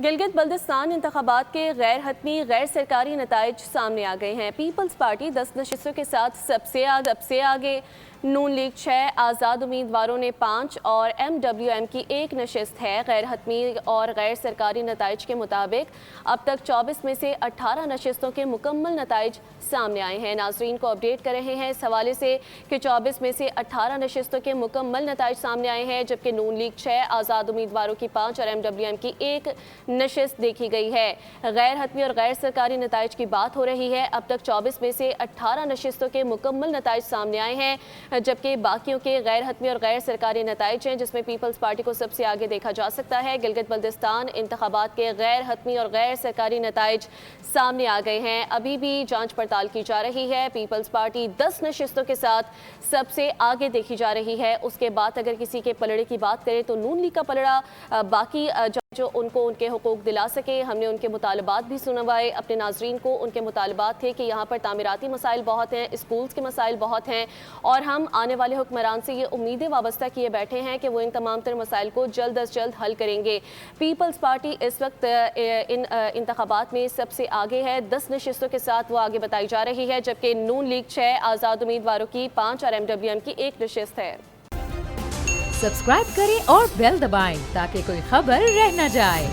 گلگت بلتستان انتخابات کے غیر حتمی غیر سرکاری نتائج سامنے آ گئے ہیں۔ پیپلز پارٹی 10 نشستوں کے ساتھ سب سے آگے، نون لیگ 6، آزاد امیدواروں نے 5 اور MWM کی 1 نشست ہے۔ غیر حتمی اور غیر سرکاری نتائج کے مطابق اب تک 24 میں سے 18 نشستوں کے مکمل نتائج سامنے آئے ہیں۔ ناظرین کو اپڈیٹ کر رہے ہیں اس حوالے سے کہ 24 میں سے 18 نشستوں کے مکمل نتائج سامنے آئے ہیں، جبکہ نون لیگ 6، آزاد امیدواروں کی 5 اور MWM کی 1 نشست دیکھی گئی ہے۔ غیر حتمی اور غیر سرکاری نتائج کی بات ہو رہی ہے۔ اب تک 24 میں سے 18 نشستوں کے مکمل نتائج سامنے آئے ہیں، جبکہ باقیوں کے غیر حتمی اور غیر سرکاری نتائج ہیں، جس میں پیپلز پارٹی کو سب سے آگے دیکھا جا سکتا ہے۔ گلگت بلتستان انتخابات کے غیر حتمی اور غیر سرکاری نتائج سامنے آ گئے ہیں۔ ابھی بھی جانچ پڑتال کی جا رہی ہے۔ پیپلز پارٹی 10 نشستوں کے ساتھ سب سے آگے دیکھی جا رہی ہے۔ اس کے بعد اگر کسی کے پلڑے کی بات کریں تو نون لیگ کا پلڑا باقی جو ان کو ان کے حقوق دلا سکے۔ ہم نے ان کے مطالبات بھی سنوائے اپنے ناظرین کو۔ ان کے مطالبات تھے کہ یہاں پر تعمیراتی مسائل بہت ہیں، اسکولز کے مسائل بہت ہیں، اور ہم آنے والے حکمران سے یہ امیدیں وابستہ کیے بیٹھے ہیں کہ وہ ان تمام تر مسائل کو جلد از جلد حل کریں گے۔ پیپلز پارٹی اس وقت ان انتخابات میں سب سے آگے ہے، 10 نشستوں کے ساتھ وہ آگے بتائی جا رہی ہے، جبکہ نون لیگ 6، آزاد امیدواروں کی 5 اور MWM کی 1 نشست ہے۔ سبسکرائب کریں اور بیل دبائیں تاکہ کوئی خبر رہ نہ جائے۔